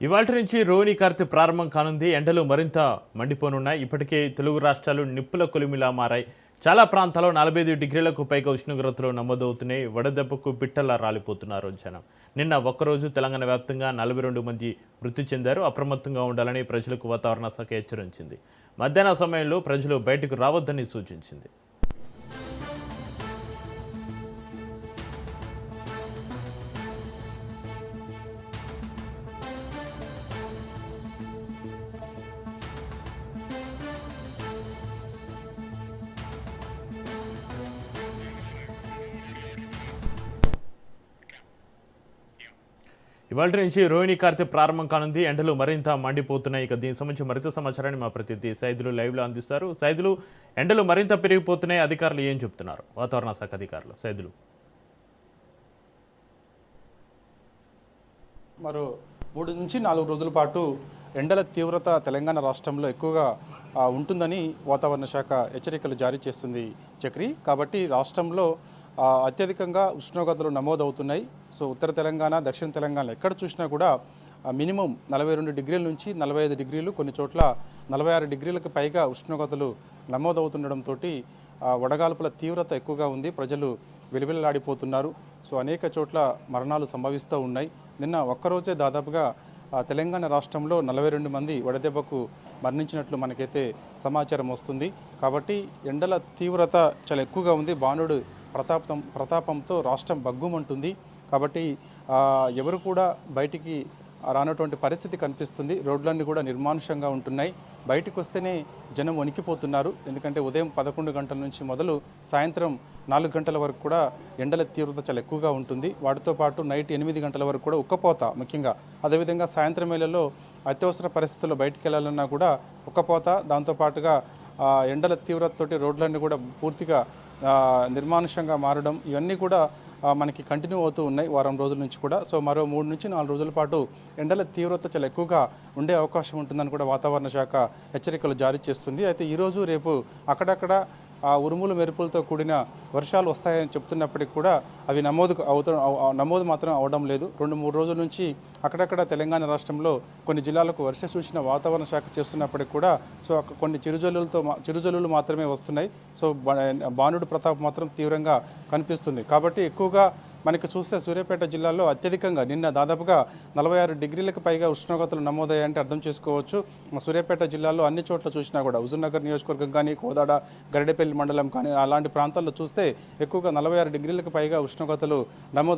ఇవాల్టి నుంచి రోహిణి కార్తె ప్రారంభం కానుంది. ఎండలు మరింత మండిపోనున్నాయి. ఇప్పటికే తెలుగు రాష్ట్రాలు నిప్పుల కొలిమిలా మారాయి. చాలా ప్రాంతాల్లో 45 డిగ్రీలకు పైగా ఉష్ణోగ్రతలు నమోదవుతున్నాయి. వడదెబ్బకు పిట్టల్లా రాలిపోతున్నారు జనం. నిన్న ఒక్కరోజు తెలంగాణ వ్యాప్తంగా 42 మంది మృతి చెందారు. అప్రమత్తంగా ఉండాలని ప్రజలకు వాతావరణ శాఖ హెచ్చరించింది. మధ్యాహ్న సమయంలో ప్రజలు బయటకు రావద్దని సూచించింది. ఇవాళ నుంచి రోహిణి కార్తె ప్రారంభం కానుంది. ఎండలు మరింత మండిపోతున్నాయి. ఇక దీనికి సంబంధించి మరింత సమాచారాన్ని మా ప్రతినిధి సైదులు లైవ్లో అందిస్తారు. సైదులు, ఎండలు మరింత పెరిగిపోతున్నాయి. అధికారులు ఏం చెప్తున్నారు? వాతావరణ శాఖ అధికారులు సైదులు. మరో 3 నుంచి 4 రోజుల పాటు ఎండల తీవ్రత తెలంగాణ రాష్ట్రంలో ఎక్కువగా ఉంటుందని వాతావరణ శాఖ హెచ్చరికలు జారీ చేస్తుంది చక్రి. కాబట్టి రాష్ట్రంలో అత్యధికంగా ఉష్ణోగ్రతలు నమోదవుతున్నాయి. సో ఉత్తర తెలంగాణ, దక్షిణ తెలంగాణ ఎక్కడ చూసినా కూడా మినిమం 42 డిగ్రీల నుంచి 45 డిగ్రీలు, కొన్ని చోట్ల 46 డిగ్రీలకు పైగా ఉష్ణోగ్రతలు నమోదవుతుండడంతో వడగాల్పుల తీవ్రత ఎక్కువగా ఉంది. ప్రజలు విలవిలలాడిపోతున్నారు. సో అనేక చోట్ల మరణాలు సంభవిస్తూ ఉన్నాయి. నిన్న ఒక్కరోజే దాదాపుగా తెలంగాణ రాష్ట్రంలో 42 మంది వడదెబ్బకు మరణించినట్లు మనకైతే సమాచారం వస్తుంది. కాబట్టి ఎండల తీవ్రత చాలా ఎక్కువగా ఉంది. బాణుడు ప్రతాపంతో రాష్ట్రం బగ్గుమంటుంది. కాబట్టి ఎవరు కూడా బయటికి రానటువంటి పరిస్థితి కనిపిస్తుంది. రోడ్లన్నీ కూడా నిర్మానుషంగా ఉంటున్నాయి. బయటకు వస్తేనే జనం వణికిపోతున్నారు. ఎందుకంటే ఉదయం 11 గంటల నుంచి మొదలు సాయంత్రం 4 గంటల వరకు కూడా ఎండల తీవ్రత చాలా ఎక్కువగా ఉంటుంది. వాటితో పాటు నైట్ 8 గంటల వరకు కూడా ఉక్కపోత ముఖ్యంగా. అదేవిధంగా సాయంత్రం వేళల్లో అత్యవసర పరిస్థితుల్లో బయటికి వెళ్ళాలన్నా కూడా ఉక్కపోత, దాంతోపాటుగా ఎండల తీవ్రతతోటి రోడ్లన్నీ కూడా పూర్తిగా నిర్మానుషంగా మారడం, ఇవన్నీ కూడా మనకి కంటిన్యూ అవుతూ ఉన్నాయి వారం రోజుల నుంచి కూడా. సో మరో 3 నుంచి 4 రోజుల పాటు ఎండల తీవ్రత చాలా ఎక్కువగా ఉండే అవకాశం ఉంటుందని కూడా వాతావరణ శాఖ హెచ్చరికలు జారీ చేస్తుంది. అయితే ఈరోజు రేపు అక్కడక్కడ ఉరుములు మెరుపులతో కూడిన వర్షాలు వస్తాయని చెప్తున్నప్పటికీ కూడా అవి నమోదు మాత్రం అవడం లేదు. 2-3 రోజుల నుంచి అక్కడక్కడ తెలంగాణ రాష్ట్రంలో కొన్ని జిల్లాలకు వర్ష సూచన వాతావరణ శాఖ చేస్తున్నప్పటికీ కూడా సో కొన్ని చిరుజల్లులు మాత్రమే వస్తున్నాయి. సో బాణుడు ప్రతాప్ మాత్రం తీవ్రంగా కనిపిస్తుంది. కాబట్టి ఎక్కువగా మనకి చూస్తే సూర్యాపేట జిల్లాలో అత్యధికంగా నిన్న దాదాపుగా 46 డిగ్రీలకు పైగా ఉష్ణోగ్రతలు నమోదయ్యాయంటే అర్థం చేసుకోవచ్చు. సూర్యాపేట జిల్లాలో అన్ని చోట్ల చూసినా కూడా హుజూర్నగర్ నియోజకవర్గం కానీ, కోదాడ, గరిడేపల్లి మండలం కానీ అలాంటి ప్రాంతాల్లో చూస్తే ఎక్కువగా 46 డిగ్రీలకు పైగా ఉష్ణోగ్రతలు నమోదు